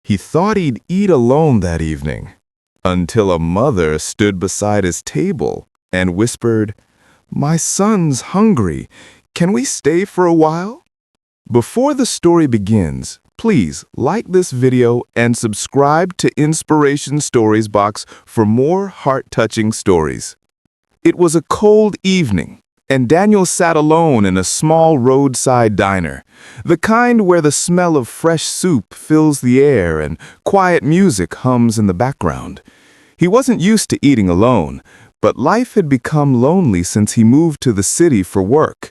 He thought he'd eat alone that evening, until a mother stood beside his table and whispered, "My son's hungry. Can we stay for a while?" Before the story begins, please like this video and subscribe to Inspiration Stories Box for more heart-touching stories. It was a cold evening, and Daniel sat alone in a small roadside diner, the kind where the smell of fresh soup fills the air and quiet music hums in the background. He wasn't used to eating alone, but life had become lonely since he moved to the city for work.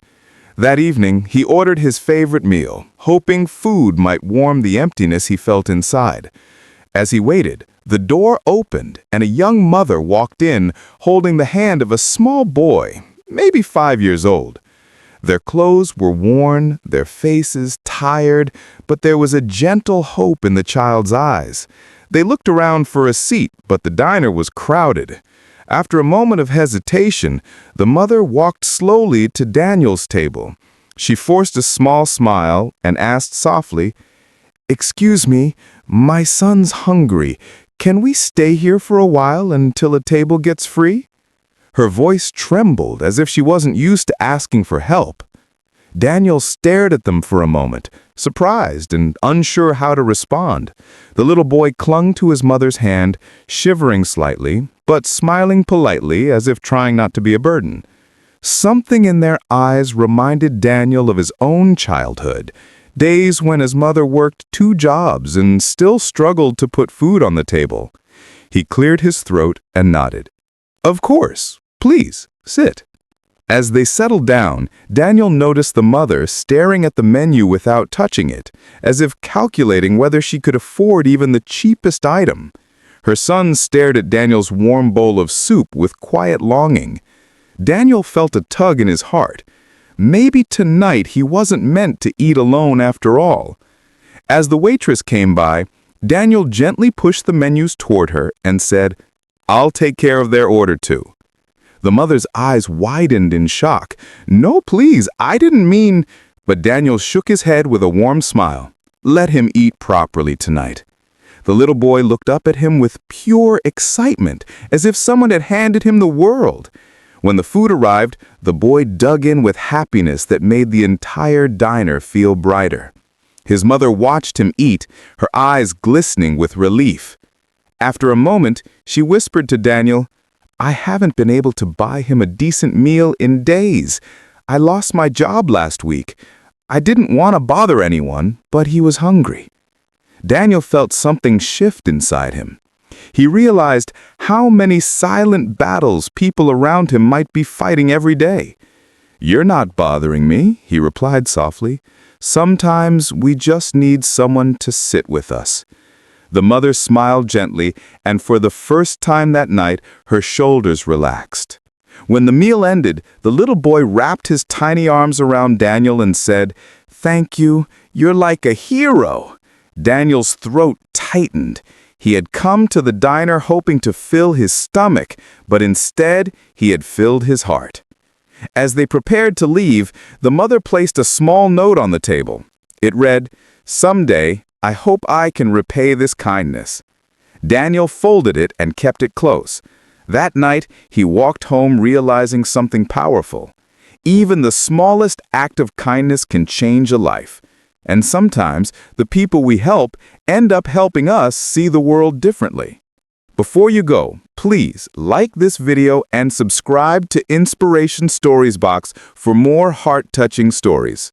That evening, he ordered his favorite meal, hoping food might warm the emptiness he felt inside. As he waited, the door opened and a young mother walked in, holding the hand of a small boy, maybe 5 years old. Their clothes were worn, their faces tired, but there was a gentle hope in the child's eyes. They looked around for a seat, but the diner was crowded. After a moment of hesitation, the mother walked slowly to Daniel's table. She forced a small smile and asked softly, "Excuse me, my son's hungry. Can we stay here for a while until a table gets free?" Her voice trembled as if she wasn't used to asking for help. Daniel stared at them for a moment, surprised and unsure how to respond. The little boy clung to his mother's hand, shivering slightly, but smiling politely as if trying not to be a burden. Something in their eyes reminded Daniel of his own childhood, days when his mother worked 2 jobs and still struggled to put food on the table. He cleared his throat and nodded. "Of course, please, sit." As they settled down, Daniel noticed the mother staring at the menu without touching it, as if calculating whether she could afford even the cheapest item. Her son stared at Daniel's warm bowl of soup with quiet longing. Daniel felt a tug in his heart. Maybe tonight he wasn't meant to eat alone after all. As the waitress came by, Daniel gently pushed the menus toward her and said, "I'll take care of their order too." The mother's eyes widened in shock. "No, please, I didn't mean—" But Daniel shook his head with a warm smile. Let him eat properly tonight. The little boy looked up at him with pure excitement, as if someone had handed him the world. When the food arrived, the boy dug in with happiness that made the entire diner feel brighter. His mother watched him eat, her eyes glistening with relief. After a moment, she whispered to Daniel, "I haven't been able to buy him a decent meal in days. I lost my job last week. I didn't want to bother anyone, but he was hungry." Daniel felt something shift inside him. He realized how many silent battles people around him might be fighting every day. "You're not bothering me," he replied softly. "Sometimes we just need someone to sit with us." The mother smiled gently, and for the first time that night, her shoulders relaxed. When the meal ended, the little boy wrapped his tiny arms around Daniel and said, "Thank you, you're like a hero." Daniel's throat tightened. He had come to the diner hoping to fill his stomach, but instead, he had filled his heart. As they prepared to leave, the mother placed a small note on the table. It read, "Someday, I hope I can repay this kindness." Daniel folded it and kept it close. That night, he walked home realizing something powerful. Even the smallest act of kindness can change a life. And sometimes, the people we help end up helping us see the world differently. Before you go, please like this video and subscribe to Inspiration Stories Box for more heart-touching stories.